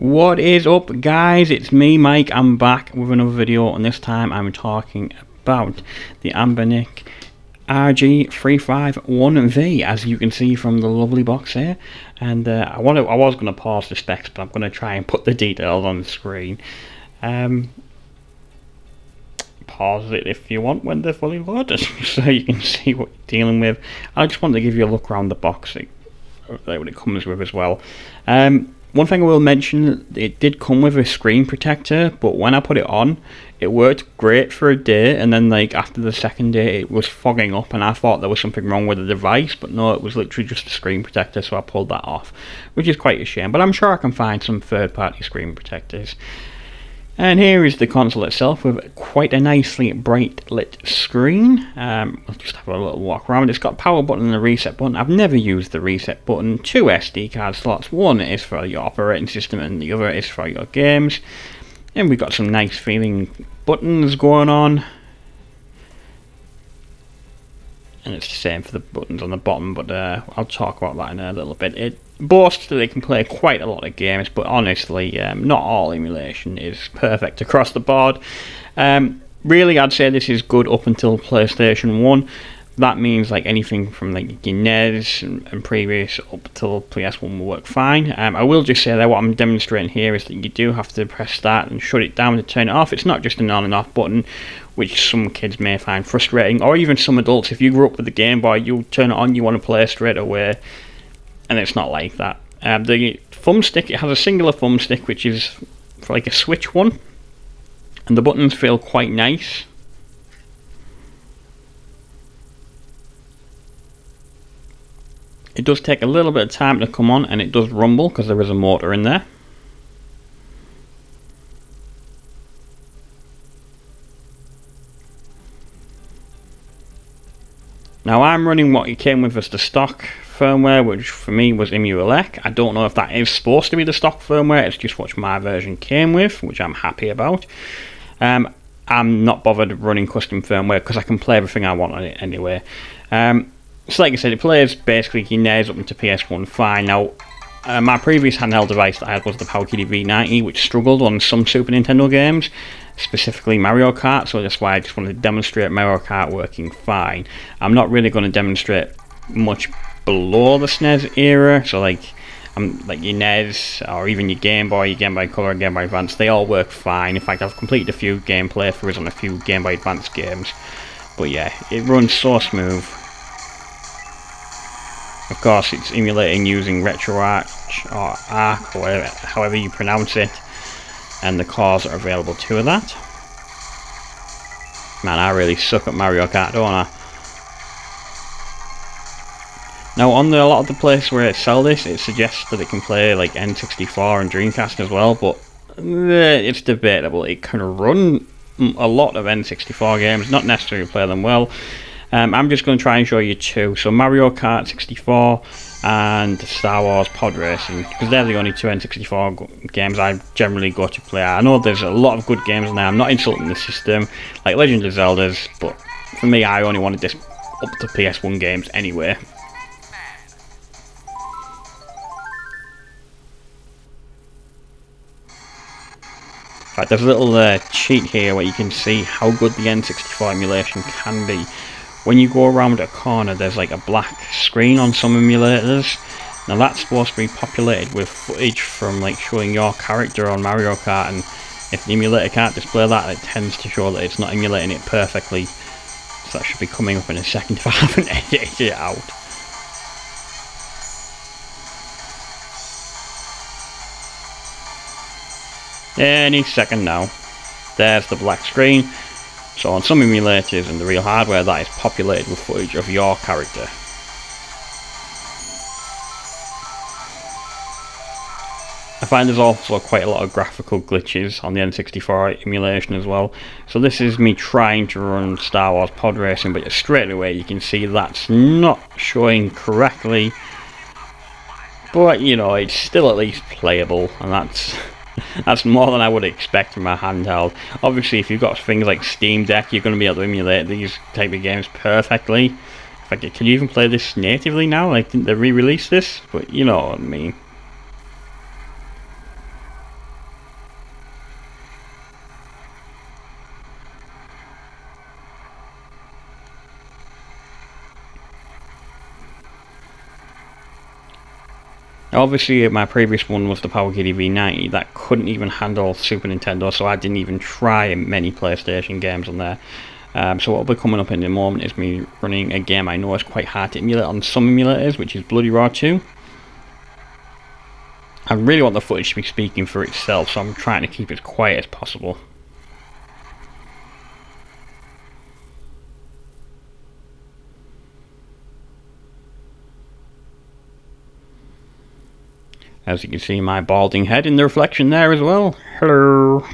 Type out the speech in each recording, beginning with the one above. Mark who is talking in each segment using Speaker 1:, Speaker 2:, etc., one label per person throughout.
Speaker 1: What is up, guys? It's me, Mike. I'm back with another video, and this time I'm talking about the Anbernic RG351V, as you can see from the lovely box here. And I was going to pause the specs, but I'm going to try and put the details on the screen. Pause it if you want when they're fully loaded, so you can see what you're dealing with. I just wanted to give you a look around the box, what it comes with as well. One thing I will mention, it did come with a screen protector, but when I put it on, it worked great for a day, and then like after the second day it was fogging up, and I thought there was something wrong with the device, but no, it was literally just a screen protector, so I pulled that off, which is quite a shame, but I'm sure I can find some third-party screen protectors. And here is the console itself with quite a nicely bright lit screen. I'll just have a little walk around. It's got a power button and a reset button. I've never used the reset button. 2 SD card slots. One is for your operating system and the other is for your games. And we've got some nice feeling buttons going on. And it's the same for the buttons on the bottom, but I'll talk about that in a little bit. It boasts that they can play quite a lot of games, but honestly, not all emulation is perfect across the board. Really, I'd say this is good up until PlayStation 1. That means like anything from like your NES and previous up till PS1 will work fine. I will just say that what I'm demonstrating here is that you do have to press start and shut it down to turn it off. It's not just an on and off button, which some kids may find frustrating, or even some adults. If you grew up with the Game Boy, you turn it on, you want to play straight away, and it's not like that. The thumbstick, it has a singular thumbstick, which is for like a Switch one, and the buttons feel quite nice. It does take a little bit of time to come on, and it does rumble because there is a motor in there. Now I'm running what it came with as the stock firmware, which for me was Emulation. I don't know if that is supposed to be the stock firmware, it's just what my version came with, which I'm happy about. I'm not bothered running custom firmware because I can play everything I want on it anyway. So like I said, it plays basically your NES up into PS1 fine. Now, my previous handheld device that I had was the PowerKiddy V90, which struggled on some Super Nintendo games, specifically Mario Kart, so that's why I just wanted to demonstrate Mario Kart working fine. I'm not really going to demonstrate much below the SNES era, so like your NES, or even your Game Boy Color, Game Boy Advance, they all work fine. In fact, I've completed a few game playthroughs on a few Game Boy Advance games, but yeah, it runs so smooth. Of course, it's emulating using Retro Arch, or Arc, or whatever, however you pronounce it, and the cores are available to that. Man, I really suck at Mario Kart, don't I? Now, on a lot of the places where it sells this, it suggests that it can play like N64 and Dreamcast as well, but it's debatable. It can run a lot of N64 games, not necessarily play them well. I'm just going to try and show you two. So Mario Kart 64 and Star Wars Pod Racing, because they're the only two N64 games I generally go to play. I know there's a lot of good games now. I'm not insulting the system, like Legend of Zelda's, but for me, I only wanted this up to PS1 games anyway. In fact, there's a little cheat here where you can see how good the N64 emulation can be. When you go around a corner, there's like a black screen on some emulators. Now that's supposed to be populated with footage from like showing your character on Mario Kart, and if the emulator can't display that, it tends to show that it's not emulating it perfectly. So that should be coming up in a second if I haven't edited it out. Any second now. There's the black screen. So on some emulators and the real hardware, that is populated with footage of your character. I find there's also quite a lot of graphical glitches on the N64 emulation as well. So this is me trying to run Star Wars Pod Racing, but straight away you can see that's not showing correctly. But you know, it's still at least playable, and that's more than I would expect from a handheld. Obviously, if you've got things like Steam Deck, you're going to be able to emulate these type of games perfectly. In fact, can you even play this natively now? Like, didn't they re-release this? But you know what I mean. Obviously, my previous one was the Power Kitty V90 that couldn't even handle Super Nintendo, so I didn't even try many PlayStation games on there. So what will be coming up in the moment is me running a game I know is quite hard to emulate on some emulators, which is Bloody Roar 2. I really want the footage to be speaking for itself, so I'm trying to keep it as quiet as possible. As you can see, my balding head in the reflection there as well. Hello.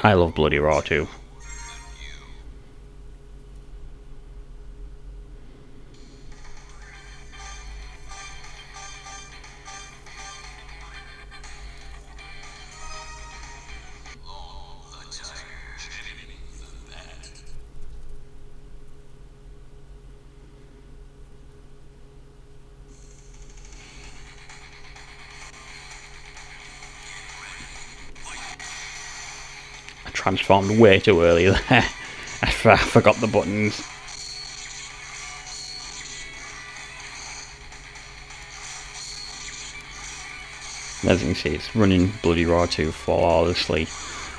Speaker 1: I love Bloody Roar 2. I transformed way too early there. I forgot the buttons. As you can see, it's running Bloody Roar 2 flawlessly.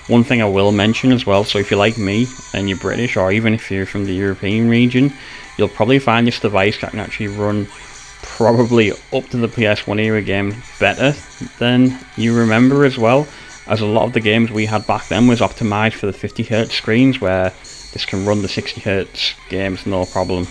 Speaker 1: One thing I will mention as well, so if you're like me and you're British, or even if you're from the European region, you'll probably find this device that can actually run probably up to the PS1 era games better than you remember as well, as a lot of the games we had back then was optimised for the 50Hz screens, where this can run the 60Hz games no problem.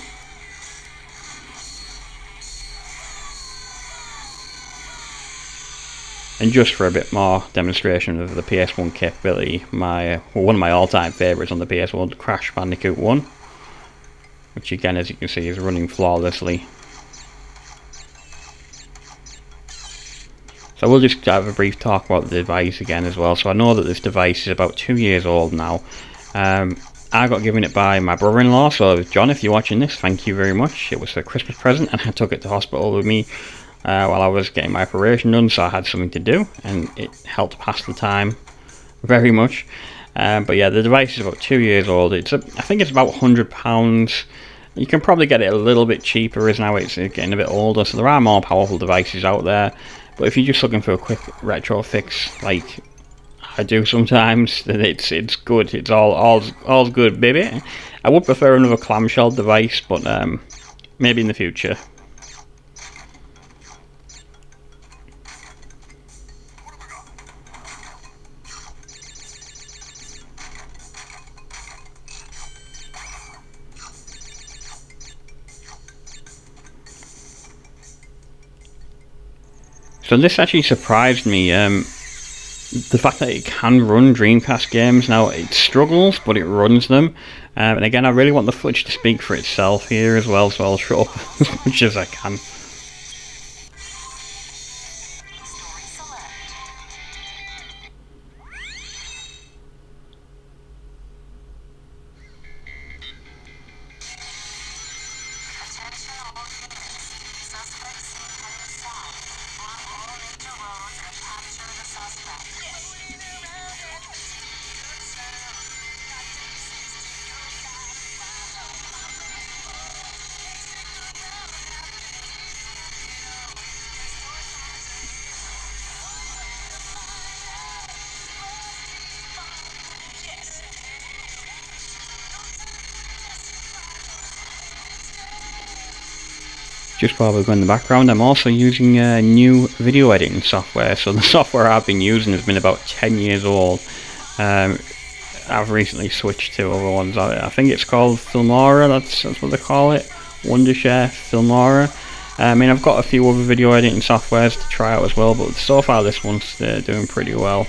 Speaker 1: And just for a bit more demonstration of the PS1 capability, one of my all-time favourites on the PS1, Crash Bandicoot 1, which again, as you can see, is running flawlessly. So we'll just have a brief talk about the device again as well. So I know that this device is about 2 years old now. I got given it by my brother-in-law, so John, if you're watching this, thank you very much. It was a Christmas present, and I took it to hospital with me while I was getting my operation done, so I had something to do, and it helped pass the time very much. But yeah, the device is about 2 years old. I think it's about £100. You can probably get it a little bit cheaper as now it's getting a bit older, so there are more powerful devices out there. But if you're just looking for a quick retro fix, like I do sometimes, then it's good. It's all's good, baby. I would prefer another clamshell device, but maybe in the future. So this actually surprised me, the fact that it can run Dreamcast games. Now, it struggles, but it runs them. And again, I really want the footage to speak for itself here as well, so I'll shut up as much as I can. Just while we're going in the background, I'm also using new video editing software. So the software I've been using has been about 10 years old. I've recently switched to other ones. I think it's called Filmora, that's what they call it. Wondershare, Filmora. I mean, I've got a few other video editing softwares to try out as well, but so far this one's doing pretty well.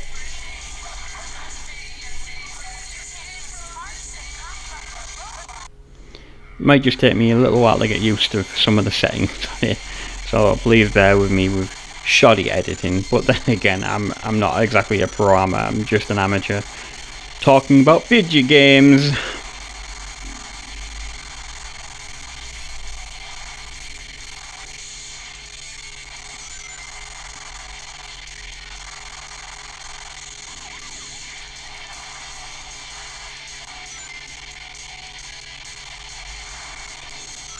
Speaker 1: Might just take me a little while to get used to some of the settings here, so please bear with me with shoddy editing. But then again, I'm not exactly a pro, I'm just an amateur talking about video games.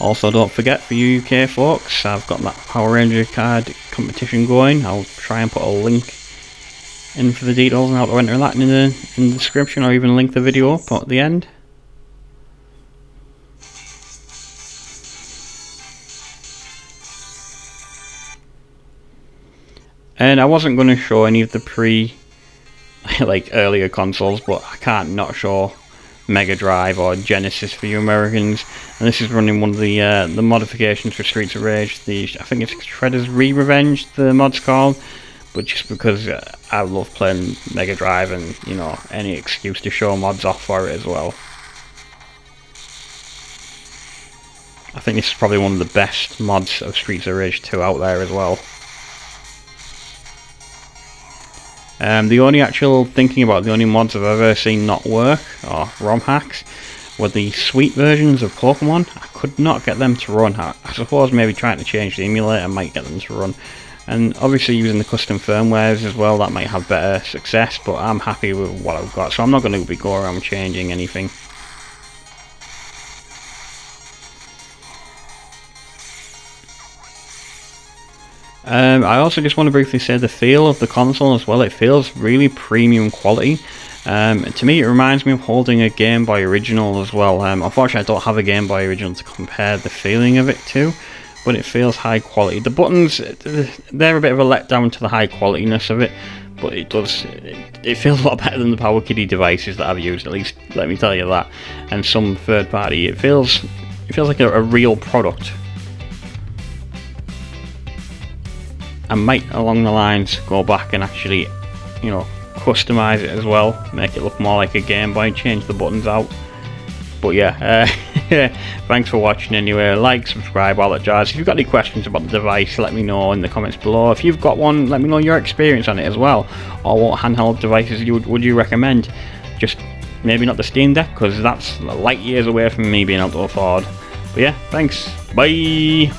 Speaker 1: Also, don't forget, for you UK folks, I've got that Power Ranger card competition going. I'll try and put a link in for the details and how to enter that in the description, or even link the video up at the end. And I wasn't going to show any of the earlier consoles, but I can't not show Mega Drive or Genesis for you Americans. And this is running one of the modifications for Streets of Rage. I think it's Shredder's Re-Revenge, the mod's called. But just because I love playing Mega Drive, and you know, any excuse to show mods off for it as well. I think this is probably one of the best mods of Streets of Rage 2 out there as well. The only mods I've ever seen not work, or ROM hacks, were the Sweet versions of Pokemon. I could not get them to run. I suppose maybe trying to change the emulator might get them to run. And obviously using the custom firmwares as well, that might have better success, but I'm happy with what I've got, so I'm not going to be going around changing anything. I also just want to briefly say the feel of the console as well. It feels really premium quality. To me, it reminds me of holding a Game Boy Original as well. Unfortunately, I don't have a Game Boy Original to compare the feeling of it to, but it feels high quality. The buttons, they're a bit of a letdown to the high qualityness of it, but it feels a lot better than the PowerKiddy devices that I've used, at least let me tell you that. And some third party, it feels like a real product. I might, along the lines, go back and actually, you know, customize it as well, make it look more like a Game Boy, change the buttons out. But yeah, thanks for watching anyway. Like, subscribe, all that jazz. If you've got any questions about the device, let me know in the comments below. If you've got one, let me know your experience on it as well, or what handheld devices would you recommend. Just maybe not the Steam Deck, because that's light years away from me being able to afford. But yeah, thanks, bye.